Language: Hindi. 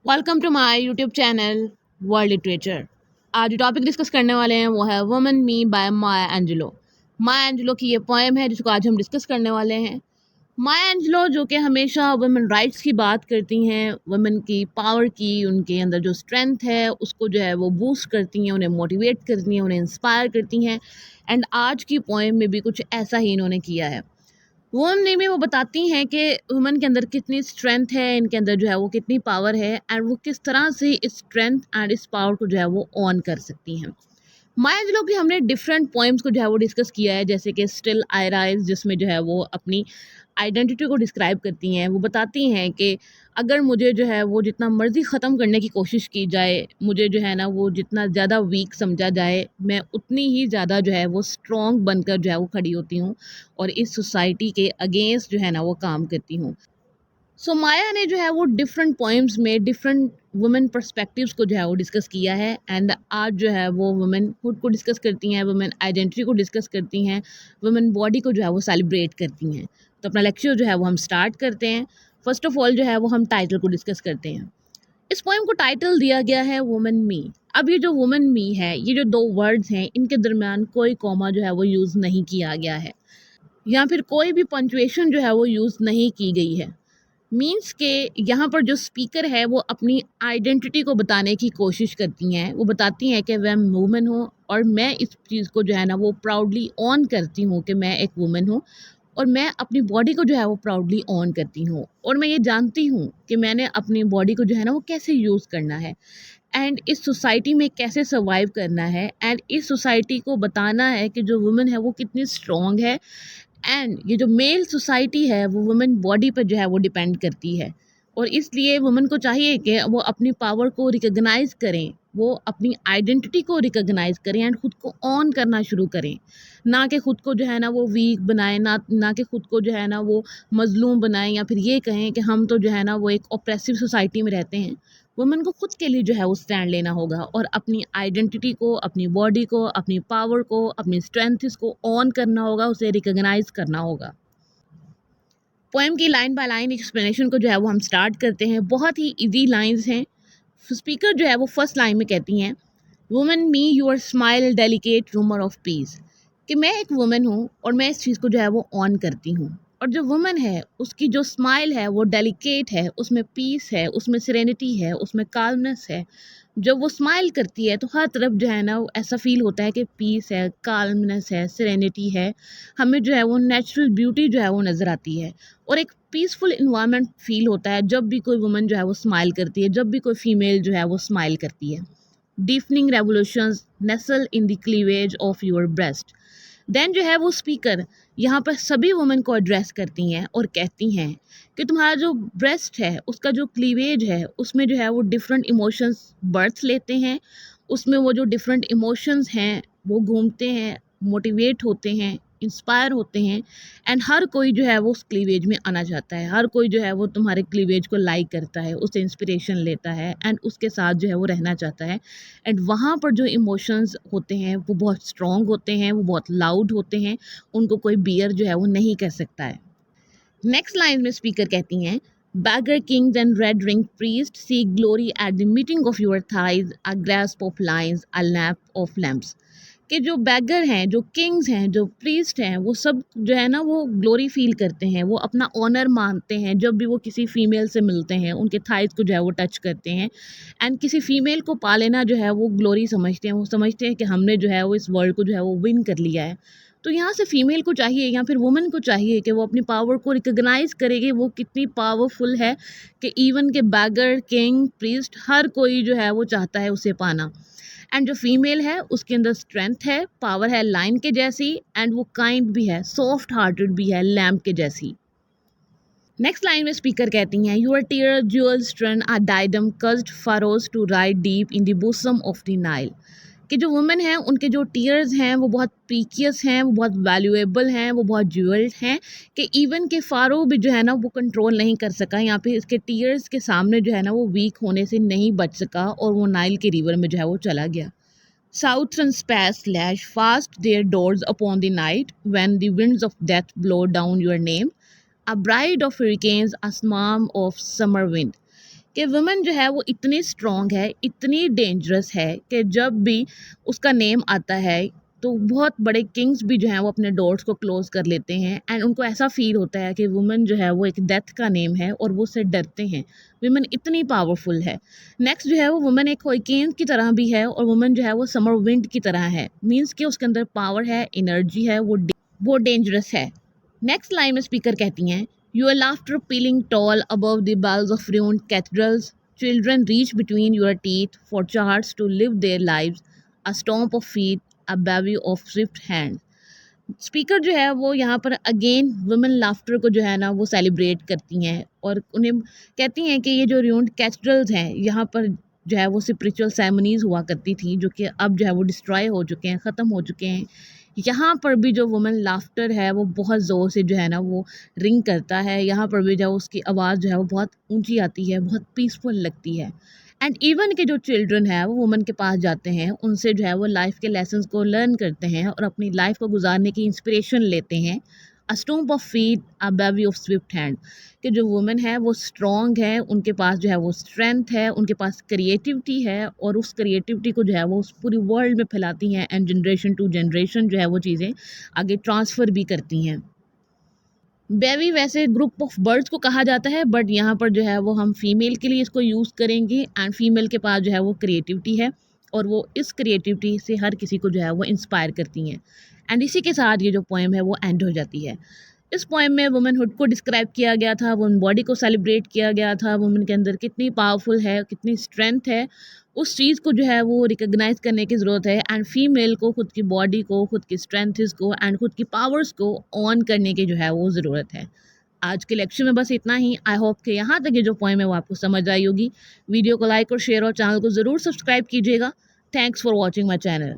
Welcome to my YouTube channel world literature. आज जो टॉपिक डिस्कस करने वाले हैं वो है woman me by Maya Angelou. Maya Angelou की ये पोएम है जिसको आज हम डिस्कस करने वाले हैं। माया एंजेलो जो कि हमेशा वुमेन राइट्स की बात करती हैं, वुमेन की पावर की, उनके अंदर जो स्ट्रेंथ है उसको जो है वो बूस्ट करती हैं, उन्हें मोटिवेट करती हैं, उन्हें इंस्पायर करती हैं। एंड आज की पोएम में भी कुछ ऐसा ही इन्होंने किया है। वुमन में वो बताती हैं कि वुमन के अंदर कितनी स्ट्रेंथ है, इनके अंदर जो है वो कितनी पावर है एंड वो किस तरह से इस स्ट्रेंथ एंड इस पावर को जो है वो ऑन कर सकती हैं। माया एंजेलो की हमने डिफरेंट पोएम्स को जो है वो डिस्कस किया है, जैसे कि स्टिल आई राइज जिसमें जो है वो अपनी आइडेंटिटी को डिस्क्राइब करती हैं। वो बताती हैं कि अगर मुझे जो है वो जितना मर्ज़ी ख़त्म करने की कोशिश की जाए, मुझे जो है ना वो जितना ज़्यादा वीक समझा जाए, मैं उतनी ही ज़्यादा जो है वो स्ट्रॉन्ग बनकर जो है वो खड़ी होती हूँ और इस सोसाइटी के अगेंस्ट जो है ना वो काम करती हूँ। सो माया ने जो है वो डिफरेंट पोएम्स में डिफरेंट वुमेन पर्सपेक्टिव्स को जो है वो डिस्कस किया है। एंड आज जो है वो वुमेन हुड को डिस्कस करती हैं, वुमेन आइडेंटिटी को डिस्कस करती हैं, वुमेन बॉडी को जो है वो सेलिब्रेट करती हैं। तो अपना लेक्चर जो है वो हम स्टार्ट करते हैं। फर्स्ट ऑफ ऑल जो है वो हम टाइटल को डिस्कस करते हैं। इस पोएम को टाइटल दिया गया है वुमेन मी। अब ये जो वुमेन मी है, ये जो दो वर्ड्स हैं, इनके दरमियान कोई कॉमा जो है वो यूज़ नहीं किया गया है या फिर कोई भी पंचुएशन जो है वो यूज़ नहीं की गई है। मीन्स के यहाँ पर जो स्पीकर है वो अपनी आइडेंटिटी को बताने की कोशिश करती हैं। वो बताती हैं कि मैं वुमेन हूँ और मैं इस चीज़ को जो है ना वो प्राउडली ऑन करती हूँ कि मैं एक वुमेन हूँ और मैं अपनी बॉडी को जो है वो प्राउडली ऑन करती हूँ और मैं ये जानती हूँ कि मैंने अपनी बॉडी को जो है ना वो कैसे यूज़ करना है एंड इस सोसाइटी में कैसे सर्वाइव करना है एंड इस सोसाइटी को बताना है कि जो वुमेन है वो कितनी स्ट्रॉन्ग है। एंड ये जो मेल सोसाइटी है वो वुमेन बॉडी पर जो है वो डिपेंड करती है और इसलिए वुमेन को चाहिए कि वो अपनी पावर को रिकॉग्नाइज करें, वो अपनी आइडेंटिटी को रिकॉग्नाइज करें एंड खुद को ऑन करना शुरू करें। ना कि खुद को जो है ना वो वीक बनाएं, ना कि खुद को जो है ना वो मजलूम बनाएं या फिर ये कहें कि हम तो जो है ना वो एक ऑप्रेसिव सोसाइटी में रहते हैं। वुमेन को खुद के लिए जो है वो स्टैंड लेना होगा और अपनी आइडेंटिटी को, अपनी बॉडी को, अपनी पावर को, अपनी स्ट्रेंथ को ऑन करना होगा, उसे रिकॉग्नाइज करना होगा। पोएम की लाइन बाय लाइन एक्सप्लेनेशन को जो है वो हम स्टार्ट करते हैं। बहुत ही इजी लाइंस हैं। स्पीकर जो है वो फर्स्ट लाइन में कहती हैं, woman me your smile delicate rumour of peace. कि मैं एक वुमेन हूँ और मैं इस चीज़ को जो है वो ऑन करती हूँ और जो वुमेन है उसकी जो स्माइल है वो डेलिकेट है, उसमें पीस है, उसमें सेरेनिटी है, उसमें काल्मनेस है। जब वो स्माइल करती है तो हर तरफ जो है ना वो ऐसा फील होता है कि पीस है, काल्मनेस है, सेरेनिटी है। हमें जो है वो नेचुरल ब्यूटी जो है वो नज़र आती है और एक पीसफुल इन्वायरमेंट फील होता है जब भी कोई वुमन जो है वो स्माइल करती है, जब भी कोई फीमेल जो है वो स्माइल करती है। Deafening revolutions nestle in the cleavage of your breast. Then जो है वो स्पीकर यहाँ पर सभी वुमेन को एड्रेस करती हैं और कहती हैं कि तुम्हारा जो ब्रेस्ट है उसका जो क्लीवेज है उसमें जो है वो डिफरेंट इमोशंस बर्थ लेते हैं, उसमें वो जो डिफरेंट इमोशंस हैं वो घूमते हैं, मोटिवेट होते हैं, इंस्पायर होते हैं। एंड हर कोई जो है वो उस क्लीवेज में आना चाहता है, हर कोई जो है वो तुम्हारे क्लीवेज को लाइक करता है, उससे इंस्पिरेशन लेता है एंड उसके साथ जो है वो रहना चाहता है। एंड वहाँ पर जो इमोशंस होते हैं वो बहुत स्ट्रॉन्ग होते हैं, वो बहुत लाउड होते हैं, उनको कोई बियर जो है वो नहीं कर सकता है। नेक्स्ट लाइन में स्पीकर कहती हैं, Beggar kings and red ringed priests seek glory at the meeting of your thighs, a grasp of lines, a lap of lamps। कि जो बैगर हैं, जो किंग्स हैं, जो प्रीस्ट हैं, वो सब जो है ना वो ग्लोरी फील करते हैं, वो अपना ऑनर मानते हैं जब भी वो किसी फीमेल से मिलते हैं, उनके थाइज को जो है वो टच करते हैं। एंड किसी फीमेल को पा लेना जो है वो ग्लोरी समझते हैं, वो समझते हैं कि हमने जो है वो इस वर्ल्ड को जो है वो विन कर लिया है। तो यहाँ से फीमेल को चाहिए या फिर वुमेन को चाहिए कि वो अपनी पावर को रिकॉग्नाइज करेगी, वो कितनी पावरफुल है कि इवन के बैगर, किंग, प्रीस्ट हर कोई जो है वो चाहता है उसे पाना। एंड जो फीमेल है उसके अंदर स्ट्रेंथ है, पावर है लाइन के जैसी, एंड वो काइंड भी है, सॉफ्ट हार्टेड भी है लैम्प के जैसी। नेक्स्ट लाइन में स्पीकर कहती हैं, your tear jewel strung a diadem kissed furrows to ride deep in the bosom of the Nile. कि जो वुमेन हैं उनके जो टीयर्स हैं वो बहुत प्रीकियस हैं, वो बहुत वैल्यूएबल हैं, वो बहुत ज्यूल्ड हैं कि इवन के फ़ारो भी जो है ना वो कंट्रोल नहीं कर सका, यहाँ पे इसके टीयर्स के सामने जो है ना वो वीक होने से नहीं बच सका और वो नाइल के रिवर में जो है वो चला गया। Southern spares lash fast their doors upon the night when the winds of death blow down your name, a bride of hurricanes, a swarm of summer wind। कि वुमेन जो है वो इतनी स्ट्रॉन्ग है, इतनी डेंजरस है कि जब भी उसका नेम आता है तो बहुत बड़े किंग्स भी जो हैं वो अपने डोर्स को क्लोज़ कर लेते हैं एंड उनको ऐसा फ़ील होता है कि वुमेन जो है वो एक डेथ का नेम है और वो उससे डरते हैं। वुमेन इतनी पावरफुल है। नेक्स्ट जो है वो वुमेन एक हरिकेन की तरह भी है और वुमेन जो है वो समर विंड की तरह है। मीन्स कि उसके अंदर पावर है, एनर्जी है, वो डेंजरस है। नेक्स्ट लाइन में स्पीकर कहती हैं, your laughter pealing tall above the bells of ruined cathedrals, children reach between your teeth for charts to live their lives, a stomp of feet, a bevy of swift hands। Speaker जो है वो यहाँ पर अगेन वुमेन लाफ्टर को जो है ना वो सेलिब्रेट करती हैं और उन्हें कहती हैं कि ये जो ruined cathedrals हैं यहाँ पर जो है वो स्पिरिचुअल सेरेमनीज हुआ करती थी जो कि अब जो है वो डिस्ट्रॉय हो चुके हैं, ख़त्म हो चुके हैं। यहाँ पर भी जो वुमेन लाफ्टर है वो बहुत ज़ोर से जो है ना वो रिंग करता है। यहाँ पर भी जो उसकी आवाज़ जो है वो बहुत ऊंची आती है, बहुत पीसफुल लगती है। एंड इवन के जो चिल्ड्रन है वो वुमेन के पास जाते हैं, उनसे जो है वो लाइफ के लेसन्स को लर्न करते हैं और अपनी लाइफ को गुजारने की इंस्पिरेशन लेते हैं। A stump of feet, a baby of swift hand, कि जो वुमेन है वो स्ट्रॉन्ग है, उनके पास जो है वो स्ट्रेंथ है, उनके पास क्रिएटिविटी है और उस क्रिएटिविटी को जो है वो उस पूरी वर्ल्ड में फैलाती हैं एंड जनरेशन टू जनरेशन जो है वो चीज़ें आगे ट्रांसफ़र भी करती हैं। बेबी वैसे ग्रुप ऑफ बर्ड्स को कहा जाता है बट यहाँ पर जो है वो हम फीमेल के लिए इसको यूज़ करेंगे एंड फीमेल के पास जो है वो क्रिएटिविटी है और वो इस क्रिएटिविटी से हर किसी को जो है वो इंस्पायर करती हैं। एंड इसी के साथ ये जो पोएम है वो एंड हो जाती है। इस पोएम में वुमेनहुड को डिस्क्राइब किया गया था, वुमेन बॉडी को सेलिब्रेट किया गया था, वुमेन के अंदर कितनी पावरफुल है, कितनी स्ट्रेंथ है, उस चीज़ को जो है वो रिकग्नाइज करने की ज़रूरत है एंड फीमेल को खुद की बॉडी को, खुद की स्ट्रेंथ्स को एंड खुद की पावर्स को ऑन करने की जो है वो ज़रूरत है। आज के लेक्चर में बस इतना ही। आई होप कि यहाँ तक ये जो पोएम है वो आपको समझ आई होगी। वीडियो को लाइक और शेयर और चैनल को ज़रूर सब्सक्राइब कीजिएगा। Thanks for watching my channel.